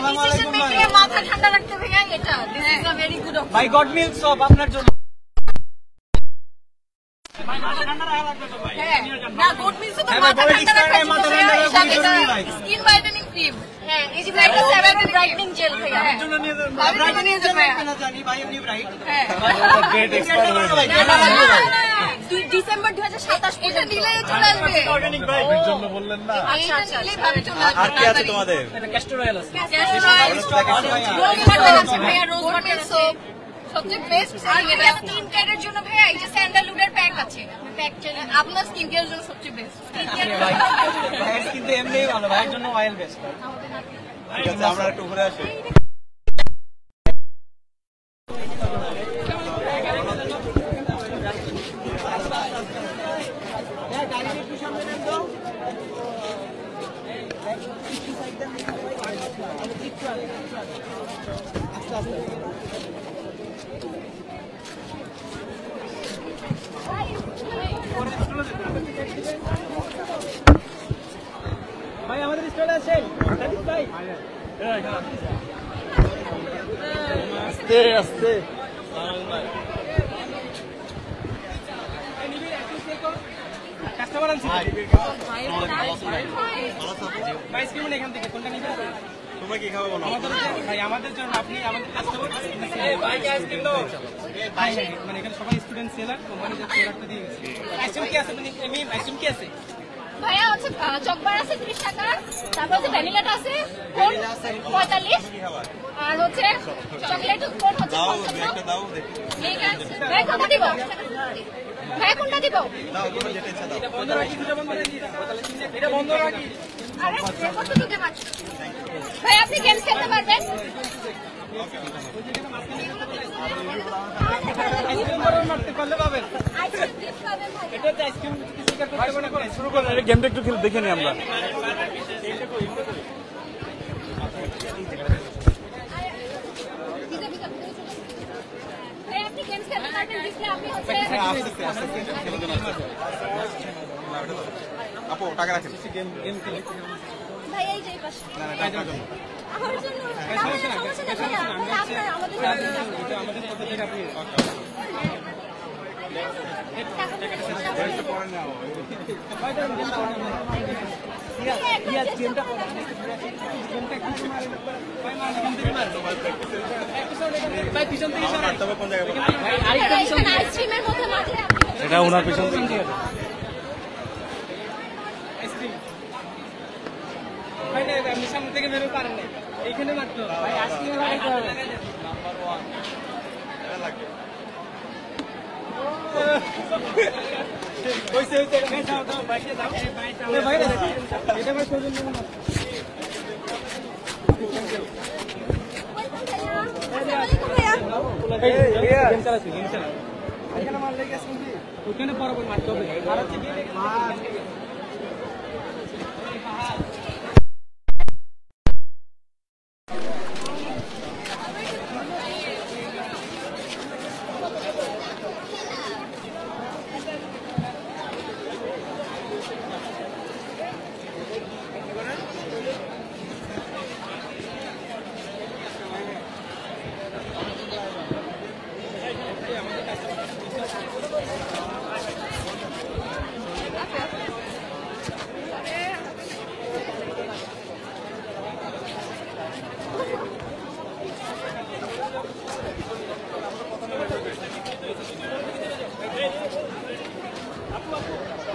আসসালামু আলাইকুম ভাই। মাথা ঠান্ডা রাখতে ভাইয়া এটা this is a very good option. ভাই গড মিল্ক সব আপনার জন্য। ভাই মাথা ঠান্ডা রাখতে তো ভাই। না গুড মিল্ক তো মাথা ঠান্ডা রাখতে মাথা ঠান্ডা রাখতে স্কিন হোয়াইটেনিং ক্রিম। হ্যাঁ এই যে এটা 7 ব্রাইটনিং জেল ভাইয়া। এর জন্য নিয়ে যান। ব্রাইটনিং নিয়ে যান ভাইয়া। না জানি ভাই আপনি ব্রাইট। হ্যাঁ গ্রেট এক্সপার্ট ভাই। ডিসেম্বর 2027 এটা দিলেই চলে আসবে। অর্গানিক ভাই এর জন্য বললেন না। আচ্ছা আচ্ছা দিলেই ভাবে চলে আসবে। আর কি আছে তোমাদের? এটা ক্যাস্টর অয়েল আছে। রোজ ওয়াটার আছে ভাইয়া, রোজ ওয়াটার সোপ সবচেয়ে বেস্ট সেলিং এটা। স্কিন কেয়ারের জন্য ভাইয়া এই যে স্যান্ডালউডের প্যাক আছে, প্যাক চেয়ে আপনার স্কিন কেয়ারের জন্য সবচেয়ে বেস্ট স্কিন কেয়ার। ভাই কিন্তু এমনিই ভালো ভাইয়ের জন্য অয়েল বেস্ট। ঠিক আছে আমরা একটু ঘুরে আসি। ভাই আমাদের স্টলে আছেন ভাই। আস্তে আস্তে কাস্টমার আনছি ভাই স্কিন এখান থেকে কোনটা নিবেন? তোমরা কি খাবে বলো? ভাই আমাদের জন্য আপনি আমাদের কাস্টমার ভাই কি আইসক্রিম দাও ভাই মানে এখানে সবাই স্টুডেন্ট সেলার কোম্পানি যে প্রোডাক্টটা দিয়ে গেছে। আইসক্রিম কি আছে মানে মিম আইসক্রিম কি আছে? ভাইয়া হচ্ছে চকবার আছে 30 টাকা, তারপর হচ্ছে ভ্যানিলাটা আছে কোন 45 আর হচ্ছে চকলেট কোন হচ্ছে দাও 55। একটা দাও দেখি। ঠিক আছে ভাই কোনটা দিব? ভাই কোনটা দিব? দাও তোমার যেটা ইচ্ছা দাও। বন্ধ রাখি দুটো বন্ধ রাখি এটা বন্ধ রাখি। আরে কত দিতে পারছো? ভাই আপনি গেমস খেলতে পারবেন? আইসক্রিম বড় মারতে পারলে পাবেন। আইসক্রিম গিফট পাবেন ভাই। এটা হচ্ছে আইসক্রিম স্টিকার করতে মনে করেন শুরু করুন, এই গেমটা একটু খেলে দেখে নিই আমরা। ভাই আপনি গেমস খেলতে পারবেন ডিসপ্লে আপনি হচ্ছে আস্তে আস্তে খেলে দেন আস্তে। আপু টাকা রাখেন। ভাই এই যে এই পাশে না না টাকা জন্য। আমার জন্য সমস্যা না ভাইয়া, আপনার আমাদের জন্য এটা আমাদের পক্ষ থেকে আপনি পরে নাও। ভাই পিছন থেকে আমার কাটতে হবে কোন জায়গায় বলো? আইসক্রিমের মধ্যে মাঝে এটা ওনার পিছন থেকে। আইসক্রিম ভাই না আপনি সামনে থেকে বেরোতে পারেন না এইখানে মাত্র ভাই আইসক্রিম লাগাইতে হবে নাম্বার 1 এটা লাগবে। কইছে হইছে ভাই দাও দাও বাইকে দাও ভাই এটা ভাই সজন নেব না গেম চালাচ্ছি গেম চালা এখানে মার লেগে আছে কি ওখানে বরাবর মারতে হবে আর হচ্ছে কি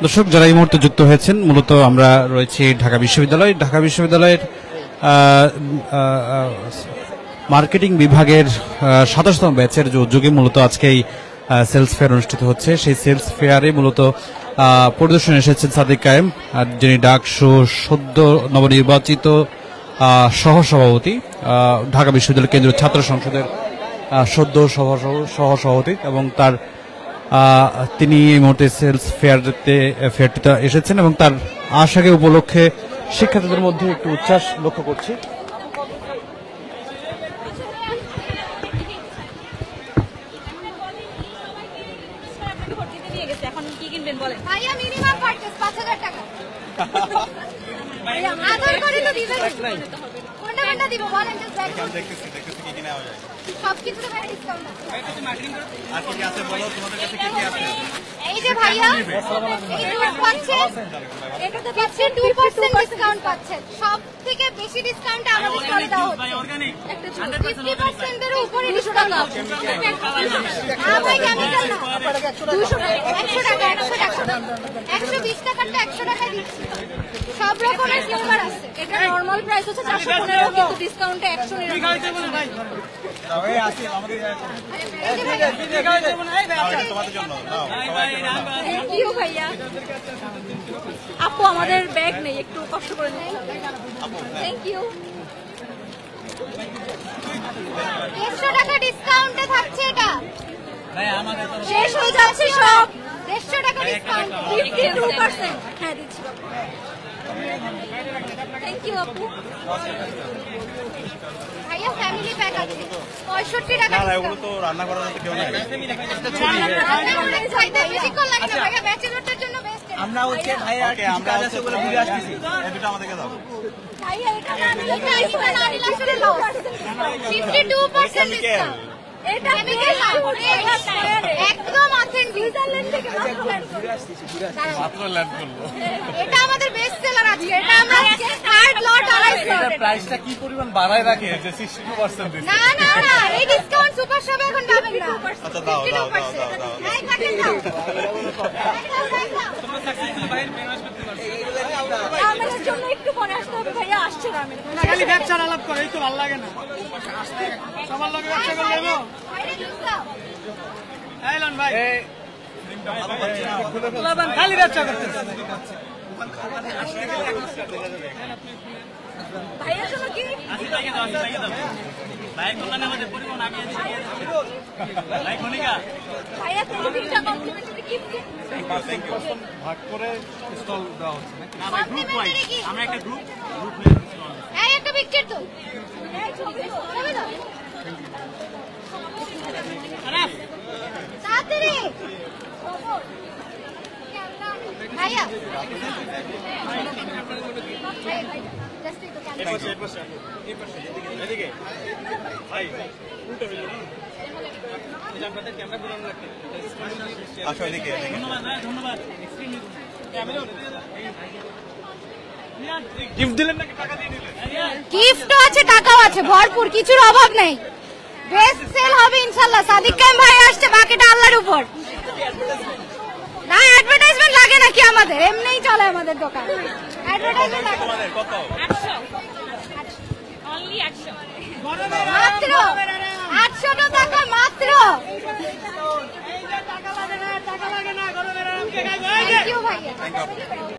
দর্শক যারা এই মুহূর্তে যুক্ত হয়েছেন, মূলত আমরা রয়েছি ঢাকা বিশ্ববিদ্যালয়ের মার্কেটিং বিভাগের 27তম ব্যাচের যে উদ্যোগে মূলত আজকে এই সেলস ফেয়ার অনুষ্ঠিত হচ্ছে। সেই সেলস ফেয়ারে মূলত পরিদর্শনে এসেছেন সাদিক কায়েম, যিনি ডাকসু সদ্য নবনির্বাচিত সহসভাপতি, ঢাকা বিশ্ববিদ্যালয় কেন্দ্রীয় ছাত্র সংসদের সদ্য সহসভাপতি, এবং তার তিনি এই মুহূর্তে সেলস ফেয়ারটিতে এসেছেন এবং তার আশাকে উপলক্ষে শিক্ষার্থীদের মধ্যে একটু উচ্ছ্বাস লক্ষ্য করছি। এখন কি কিনবেন বলেন? ভাইয়া মিনিমাম পারচেজ 5000 টাকা। ভাইয়া আধার করে তো দিবেন। কোনটা ডিসকাউন্টটা দিব বলেন just দেন। আমি দেখতেছি কি কি নেওয়া যায়। সবকিছুতে ভাই ডিসকাউন্ট আছে। আর কি কি আছে বলো, তোমাদের কাছে কি কি আছে? এই যে ভাইয়া এই ড্রেস পাচ্ছেন, এটাতে পাচ্ছেন 2% ডিসকাউন্ট পাচ্ছেন। সব থেকে বেশি ডিসকাউন্ট আমাদের স্টলে দেওয়া হচ্ছে। একটা 50% এর উপরে ডিসকাউন্ট আছে। ভাই কেমিক্যাল না, 200 টাকা 120 টাকারটা 100 টাকা দিচ্ছি। সব রকমের ফ্লেভার আছে। এটা নরমাল প্রাইস হচ্ছে 415, কিন্তু ডিসকাউন্টে 100 এর এই আসি আমাদের তোমাদের জন্য দাও। থ্যাংক ইউ ভাইয়া। আপু আমাদের ব্যাগ নেই, একটু কষ্ট করে নেই। Thank you. 150 টাকা ডিসকাউন্টে থাকছে এটা। শেষ হয়ে যাচ্ছে সব। 150 টাকা ডিসকাউন্ট 52%। হ্যাঁ দিচ্ছি বাবু। থ্যাংক ইউ আপু। ভাইয়া ফ্যামিলি প্যাক আছে 65 টাকা না না, ডিসকাউন্ট। এগুলো তো রান্না করার মতো কেউ নাই। আমরা হচ্ছে ভাই আর ওকে, আমরা হচ্ছে ওগুলো ঘুরে আসতেছি। এই দুটো আমাদেরকে দাও। 52% ডিসকাউন্ট। এটা একদম অথেন্টিক সুইজারল্যান্ড থেকে মাত্র ল্যান্ড করলো। এটা আমাদের বেস্ট সেলার আছে। এটা আমরা থার্ড লট আড়াই লট। প্রাইসটা কি পরিমাণ বাড়ায় রাখে যে 62% দিচ্ছে। না না না, এই ডিসকাউন্ট সুপার শপে এখন পাবেন না। আচ্ছা দাও দাও দাও দাও। এই থাকেন দাও। আমাদের জন্য একটু পরে আসতে হবে ভাইয়া, আসছে না আমি। খালি ব্যবসা আলাপ করে, এই তো ভালো লাগে না। সবার লগে ব্যবসা করে দেবো। আইলান ভাই, খালি ব্যবসা করতেছে। ভাইয়া শোনো কি ভাইয়া তুমি দুইটা কমপ্লিমেন্টারি গিফট থ্যাংক ইউ। ভাগ করে স্টল দেওয়া হচ্ছে নাকি? কমপ্লিমেন্টারি কি আমরা একটা গ্রুপ এই একটা পিকচার তো এই ছবি দাও তাড়াতাড়ি ভাইয়া জাস্ট একটু ক্যামেরা এদিকে ভাই আসো এদিকে এদিকে। গিফট দিলেন নাকি টাকা দিয়ে দিলেন? গিফটও আছে, টাকাও আছে, ভরপুর, কিছুর অভাব নেই। বেস্ট সেল হবে ইনশাআল্লাহ। সাদিক কায়েম ভাই আসছে, বাকিটা আল্লাহর উপর। না অ্যাডভার্টাইজমেন্ট লাগে নাকি আমাদের, এমনিই চলে আমাদের দোকান। অ্যাডভার্টাইজমেন্ট লাগে তোমাদের কত? মাত্র 800 টাকা মাত্র। টাকা লাগে না, টাকা লাগে না, গরমের আরামকে খাইবো। থ্যাংক ইউ ভাইয়া।